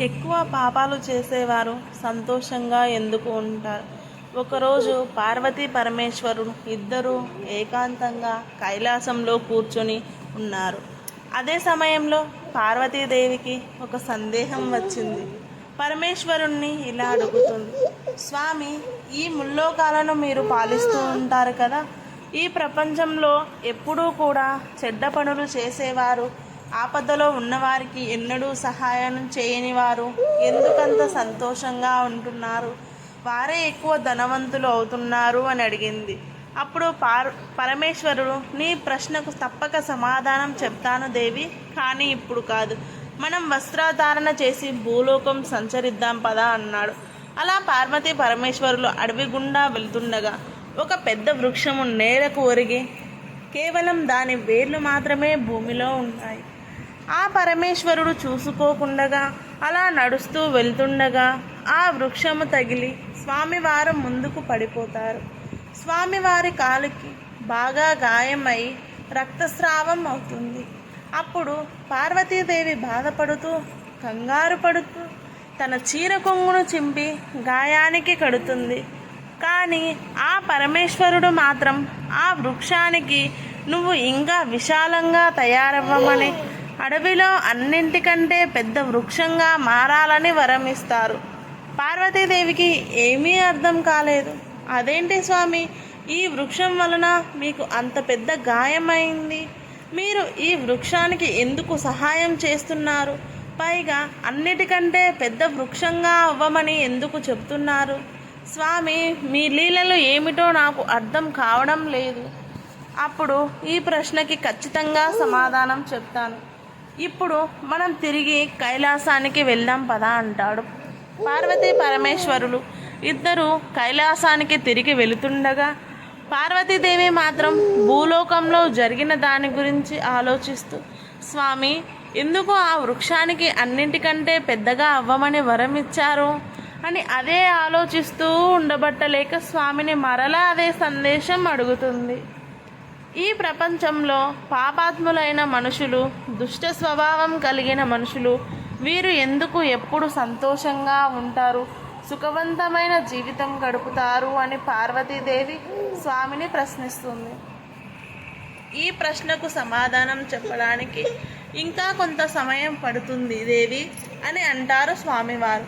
ఎక్కువ పాపాలు చేసేవారు సంతోషంగా ఎందుకు ఉంటారు? ఒకరోజు పార్వతీ పరమేశ్వరుడు ఇద్దరూ ఏకాంతంగా కైలాసంలో కూర్చొని ఉన్నారు. అదే సమయంలో పార్వతీదేవికి ఒక సందేహం వచ్చింది. పరమేశ్వరుణ్ణి ఇలా అడుగుతుంది: స్వామి, ఈ ముల్లోకాలను మీరు పాలిస్తూ ఉంటారు కదా, ఈ ప్రపంచంలో ఎప్పుడూ కూడా చెడ్డ పనులు చేసేవారు, ఆపదలో ఉన్నవారికి ఎన్నడూ సహాయం చేయని వారు ఎందుకంత సంతోషంగా ఉంటున్నారు? వారే ఎక్కువ ధనవంతులు అవుతున్నారు అని అడిగింది. అప్పుడు పరమేశ్వరుడు, నీ ప్రశ్నకు తప్పక సమాధానం చెప్తాను దేవి, కానీ ఇప్పుడు కాదు. మనం వస్త్రధారణ చేసి భూలోకం సంచరిద్దాం పదా అన్నాడు. అలా పార్వతీ పరమేశ్వరులు అడవి గుండా వెళ్తుండగా ఒక పెద్ద వృక్షము నేలకు ఒరిగి కేవలం దాని వేర్లు మాత్రమే భూమిలో ఉంటాయి. ఆ పరమేశ్వరుడు చూసుకోకుండగా అలా నడుస్తూ వెళ్తుండగా ఆ వృక్షము తగిలి స్వామివారు ముందుకు పడిపోతారు. స్వామివారి కాలుకి బాగా గాయమై రక్తస్రావం అవుతుంది. అప్పుడు పార్వతీదేవి బాధపడుతూ కంగారు పడుతూ తన చీర కొంగును చింపి గాయానికి కడుతుంది. కానీ ఆ పరమేశ్వరుడు మాత్రం ఆ వృక్షానికి నువ్వు ఇంకా విశాలంగా తయారవ్వమని, అడవిలో అన్నింటికంటే పెద్ద వృక్షంగా మారాలని వరం ఇస్తారు. పార్వతీదేవికి ఏమీ అర్థం కాలేదు. అదేంటి స్వామి, ఈ వృక్షం వలన మీకు అంత పెద్ద గాయమైంది, మీరు ఈ వృక్షానికి ఎందుకు సహాయం చేస్తున్నారు? పైగా అన్నిటికంటే పెద్ద వృక్షంగా అవ్వమని ఎందుకు చెప్తున్నారు? స్వామి, మీ లీలలు ఏమిటో నాకు అర్థం కావడం లేదు. అప్పుడు ఈ ప్రశ్నకి ఖచ్చితంగా సమాధానం చెప్తాను. ఇప్పుడు మనం తిరిగి కైలాసానికి వెళ్దాం పదా అంటాడు. పార్వతీ పరమేశ్వరులు ఇద్దరు కైలాసానికి తిరిగి వెళుతుండగా పార్వతీదేవి మాత్రం భూలోకంలో జరిగిన దాని గురించి ఆలోచిస్తూ, స్వామి, ఎందుకు ఆ వృక్షానికి అన్నింటికంటే పెద్దగా అవ్వమని వరం ఇచ్చారు అని అదే ఆలోచిస్తూ ఉండబట్టలేక స్వామిని మరలా అదే సందేశం అడుగుతుంది. ఈ ప్రపంచంలో పాపాత్ములైన మనుషులు, దుష్ట స్వభావం కలిగిన మనుషులు, వీరు ఎందుకు ఎప్పుడు సంతోషంగా ఉంటారు, సుఖవంతమైన జీవితం గడుపుతారు అని పార్వతీదేవి స్వామిని ప్రశ్నిస్తుంది. ఈ ప్రశ్నకు సమాధానం చెప్పడానికి ఇంకా కొంత సమయం పడుతుంది దేవి అని అంటారు స్వామివారు.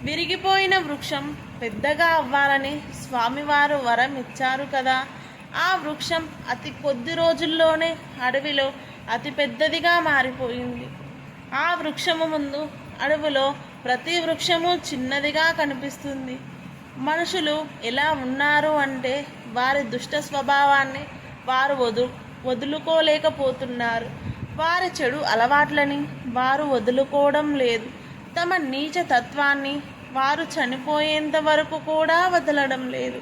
విరిగిపోయిన వృక్షం పెద్దగా అవ్వాలని స్వామివారు వరం ఇచ్చారు కదా, ఆ వృక్షం అతి కొద్ది రోజుల్లోనే అడవిలో అతి పెద్దదిగా మారిపోయింది. ఆ వృక్షము ముందు అడవిలో ప్రతి వృక్షము చిన్నదిగా కనిపిస్తుంది. మనుషులు ఎలా ఉన్నారు అంటే వారి దుష్ట స్వభావాన్ని వారు వదులుకోలేకపోతున్నారు. వారి చెడు అలవాట్లని వారు వదులుకోవడం లేదు. తమ నీచ తత్వాన్ని వారు చనిపోయేంత వరకు కూడా వదలడం లేదు.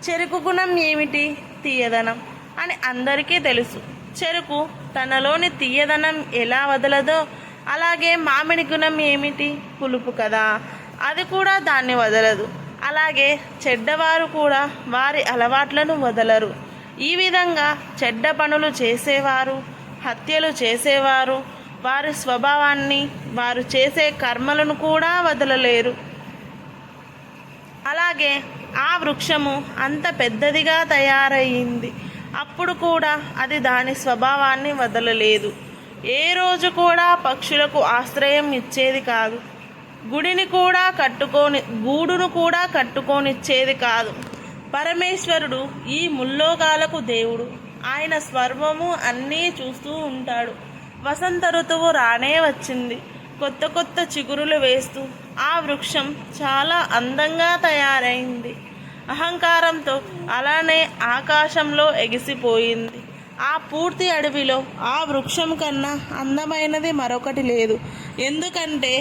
చెరుకు గుణం ఏమిటి? తీయదనం అని అందరికీ తెలుసు. చెరుకు తనలోని తీయదనం ఎలా వదలదో, అలాగే మామిడి గుణం ఏమిటి? పులుపు కదా, అది కూడా దాన్ని వదలదు. అలాగే చెడ్డవారు కూడా వారి అలవాట్లను వదలరు. ఈ విధంగా చెడ్డ పనులు చేసేవారు, హత్యలు చేసేవారు వారి స్వభావాన్ని, వారు చేసే కర్మలను కూడా వదలలేరు. అలాగే ఆ వృక్షము అంత పెద్దదిగా తయారయ్యింది. అప్పుడు కూడా అది దాని స్వభావాన్ని వదలలేదు. ఏ రోజు కూడా పక్షులకు ఆశ్రయం ఇచ్చేది కాదు. గూడును కూడా కట్టుకోనిచ్చేది కాదు. పరమేశ్వరుడు ఈ ముల్లోకాలకు దేవుడు. ఆయన స్వర్వము అన్నీ చూస్తూ ఉంటాడు. వసంత ఋతువు రానే వచ్చింది. కొత్త కొత్త చిగురులు వేస్తూ ఆ వృక్షం చాలా అందంగా తయారైంది. అహంకారంతో అలానే ఆకాశంలో ఎగిసిపోయింది. ఆ పూర్తి అడవిలో ఆ వృక్షం కన్నా అందమైనది మరొకటి లేదు. ఎందుకంటే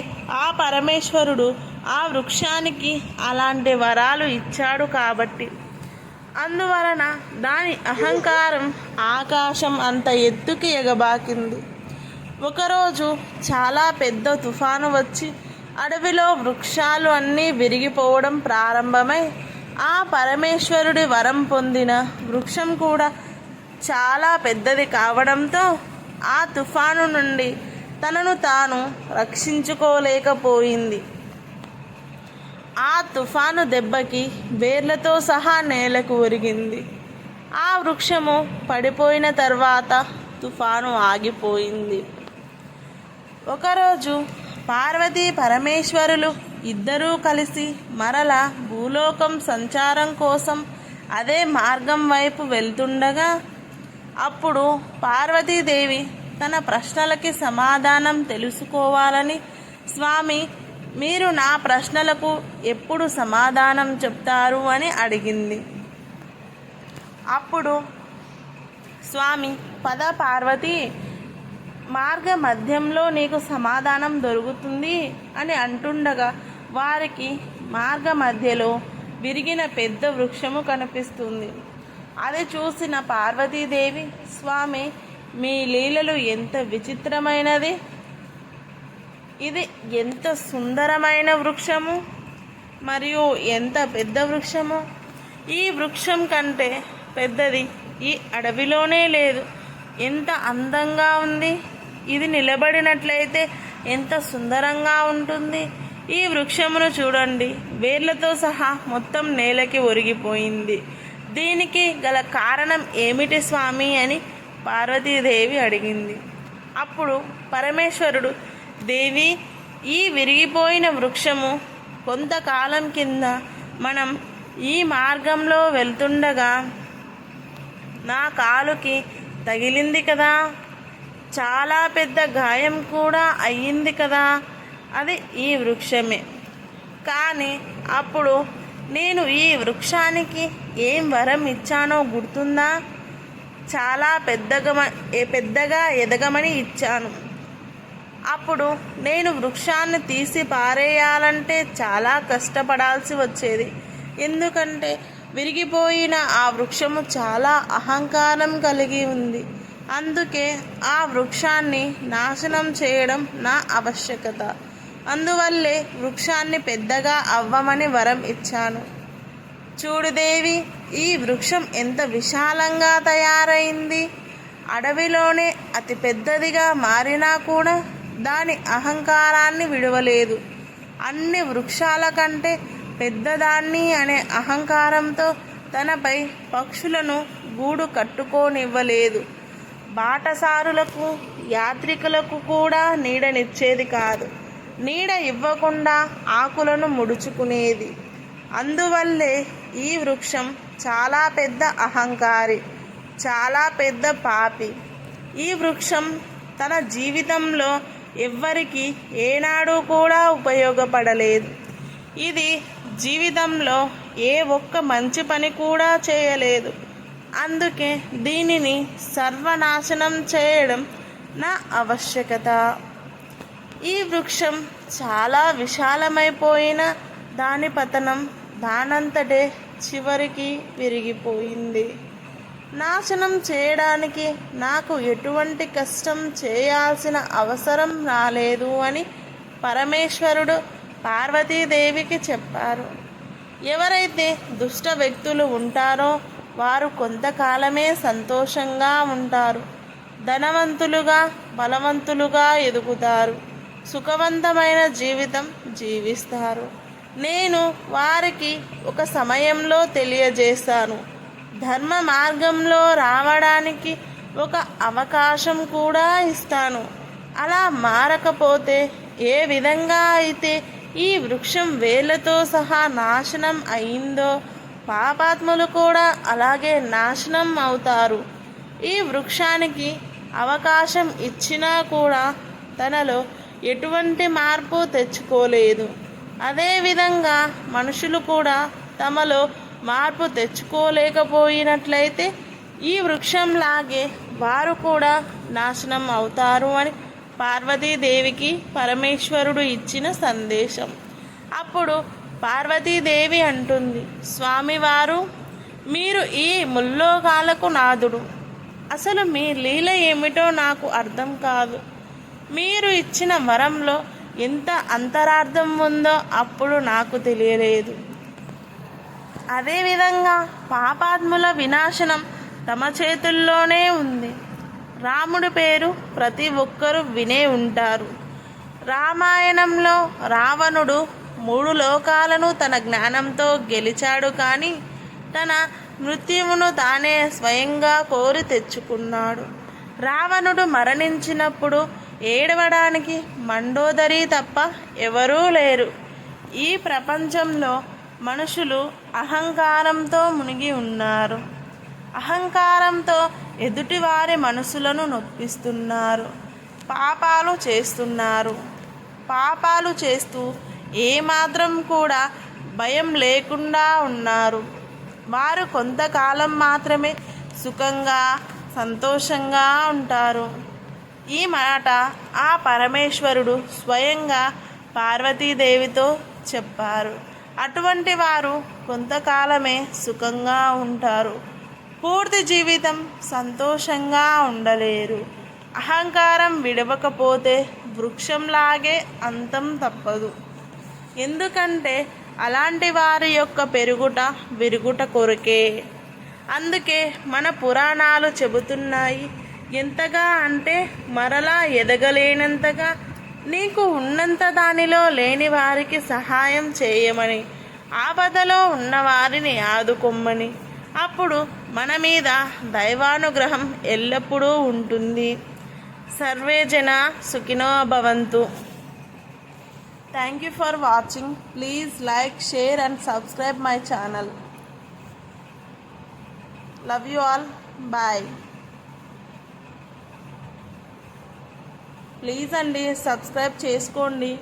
ఆ పరమేశ్వరుడు ఆ వృక్షానికి అలాంటి వరాలు ఇచ్చాడు కాబట్టి. అందువలన దాని అహంకారం ఆకాశం అంత ఎత్తుకి ఎగబాకింది. ఒకరోజు చాలా పెద్ద తుఫాను వచ్చి అడవిలో వృక్షాలు అన్నీ విరిగిపోవడం ప్రారంభమై ఆ పరమేశ్వరుడి వరం పొందిన వృక్షం కూడా చాలా పెద్దది కావడంతో ఆ తుఫాను నుండి తనను తాను రక్షించుకోలేకపోయింది. ఆ తుఫాను దెబ్బకి వేర్లతో సహా నేలకు ఒరిగింది. ఆ వృక్షము పడిపోయిన తర్వాత తుఫాను ఆగిపోయింది. ఒకరోజు పార్వతీ పరమేశ్వరులు ఇద్దరూ కలిసి మరలా భూలోకం సంచారం కోసం అదే మార్గం వైపు వెళ్తుండగా, అప్పుడు పార్వతీదేవి తన ప్రశ్నలకి సమాధానం తెలుసుకోవాలని, స్వామి, మీరు నా ప్రశ్నలకు ఎప్పుడు సమాధానం చెప్తారు అని అడిగింది. అప్పుడు స్వామి, పద పార్వతి, మార్గ మధ్యంలో నీకు సమాధానం దొరుకుతుంది అని అంటుండగా వారికి మార్గ మధ్యలో విరిగిన పెద్ద వృక్షము కనిపిస్తుంది. అది చూసిన పార్వతీదేవి, స్వామి, మీ లీలలు ఎంత విచిత్రమైనది, ఇది ఎంత సుందరమైన వృక్షము మరియు ఎంత పెద్ద వృక్షము. ఈ వృక్షం కంటే పెద్దది ఈ అడవిలోనే లేదు. ఎంత అందంగా ఉంది. ఇది నిలబడినట్లయితే ఎంత సుందరంగా ఉంటుంది. ఈ వృక్షమును చూడండి, వేర్లతో సహా మొత్తం నేలకి ఒరిగిపోయింది. దీనికి గల కారణం ఏమిటి స్వామి అని పార్వతీదేవి అడిగింది. అప్పుడు పరమేశ్వరుడు, దేవి, ఈ విరిగిపోయిన వృక్షము కొంతకాలం కింద మనం ఈ మార్గంలో వెళ్తుండగా నా కాలుకి తగిలింది కదా, చాలా పెద్ద గాయం కూడా అయ్యింది కదా, అది ఈ వృక్షమే. కానీ అప్పుడు నేను ఈ వృక్షానికి ఏం వరం ఇచ్చానో గుర్తుందా? చాలా పెద్దగా ఎదగమని ఇచ్చాను. అప్పుడు నేను వృక్షాన్ని తీసి పారేయాలంటే చాలా కష్టపడాల్సి వచ్చేది. ఎందుకంటే విరిగిపోయిన ఆ వృక్షము చాలా అహంకారం కలిగి ఉంది. అందుకే ఆ వృక్షాన్ని నాశనం చేయడం నా ఆవశ్యకత. అందువల్లే వృక్షాన్ని పెద్దగా అవ్వమని వరం ఇచ్చాను. చూడు దేవి, ఈ వృక్షం ఎంత విశాలంగా తయారైంది. అడవిలోనే అతి పెద్దదిగా మారినా కూడా దాని అహంకారాన్ని విడవలేదు. అన్ని వృక్షాల కంటే పెద్దదాన్ని అనే అహంకారంతో తనపై పక్షులను గూడు కట్టుకోనివ్వలేదు. బాటసారులకు, యాత్రికులకు కూడా నీడనిచ్చేది కాదు. నీడ ఇవ్వకుండా ఆకులను ముడుచుకునేది. అందువల్లే ఈ వృక్షం చాలా పెద్ద అహంకారి, చాలా పెద్ద పాపి. ఈ వృక్షం తన జీవితంలో ఎవ్వరికి ఏనాడు కూడా ఉపయోగపడలేదు. ఇది జీవితంలో ఏ ఒక్క మంచి పని కూడా చేయలేదు. అందుకే దీనిని సర్వనాశనం చేయడం నా ఆవశ్యకత. ఈ వృక్షం చాలా విశాలమైపోయిన దాని పతనం దానంతటే చివరికి విరిగిపోయింది. నాశనం చేయడానికి నాకు ఎటువంటి కష్టం చేయాల్సిన అవసరం రాలేదు అని పరమేశ్వరుడు పార్వతీదేవికి చెప్పారు. ఎవరైతే దుష్ట వ్యక్తులు ఉంటారో వారు కొంతకాలమే సంతోషంగా ఉంటారు. ధనవంతులుగా, బలవంతులుగా ఎదుగుతారు. సుఖవంతమైన జీవితం జీవిస్తారు. నేను వారికి ఒక సమయంలో తెలియజేశాను. ధర్మ మార్గంలో రావడానికి ఒక అవకాశం కూడా ఇస్తాను. అలా మారకపోతే ఏ విధంగా అయితే ఈ వృక్షం వేళ్లతో సహా నాశనం అయిందో పాపాత్ములు కూడా అలాగే నాశనం అవుతారు. ఈ వృక్షానికి అవకాశం ఇచ్చినా కూడా తనలో ఎటువంటి మార్పు తెచ్చుకోలేదు. అదేవిధంగా మనుషులు కూడా తమలో మార్పు తెచ్చుకోలేకపోయినట్లయితే ఈ వృక్షంలాగే వారు కూడా నాశనం అవుతారు అని పార్వతీదేవికి పరమేశ్వరుడు ఇచ్చిన సందేశం. అప్పుడు పార్వతీదేవి అంటుంది, స్వామివారు, మీరు ఈ ముల్లోకాలకు నాథుడు. అసలు మీ లీల ఏమిటో నాకు అర్థం కాదు. మీరు ఇచ్చిన వరంలో ఎంత అంతరార్థం ఉందో అప్పుడు నాకు తెలియలేదు. అదేవిధంగా పాపాత్ముల వినాశనం తమ చేతుల్లోనే ఉంది. రాముడి పేరు ప్రతి ఒక్కరూ వినే ఉంటారు. రామాయణంలో రావణుడు 3 లోకాలను తన జ్ఞానంతో గెలిచాడు, కానీ తన మృత్యువును తానే స్వయంగా కోరి తెచ్చుకున్నాడు. రావణుడు మరణించినప్పుడు ఏడవడానికి మండోదరి తప్ప ఎవరూ లేరు. ఈ ప్రపంచంలో మనుషులు అహంకారంతో మునిగి ఉన్నారు. అహంకారంతో ఎదుటివారి మనసులను నొప్పిస్తున్నారు. పాపాలు చేస్తున్నారు. పాపాలు చేస్తూ ఏమాత్రం కూడా భయం లేకుండా ఉన్నారు. వారు కొంతకాలం మాత్రమే సుఖంగా సంతోషంగా ఉంటారు. ఈ మాట ఆ పరమేశ్వరుడు స్వయంగా పార్వతీదేవితో చెప్పారు. అటువంటి వారు కొంతకాలమే సుఖంగా ఉంటారు. పూర్తి జీవితం సంతోషంగా ఉండలేరు. అహంకారం విడవకపోతే వృక్షంలాగే అంతం తప్పదు. ఎందుకంటే అలాంటి వారి యొక్క పెరుగుట విరుగుట కొరకే. అందుకే మన పురాణాలు చెబుతున్నాయి, ఎంతగా అంటే మరలా ఎదగలేనంతగా నీకు ఉన్నంత దానిలో లేని వారికి సహాయం చేయమని, ఆపదలో ఉన్న వారిని ఆదుకొమ్మని. అప్పుడు మన మీద దైవానుగ్రహం ఎల్లప్పుడూ ఉంటుంది. సర్వే జన సుఖినో భవంతు. Thank you for watching. Please like, share and subscribe my channel. Love you all. Bye. Please అండి సబ్స్క్రైబ్ చేసుకోండి.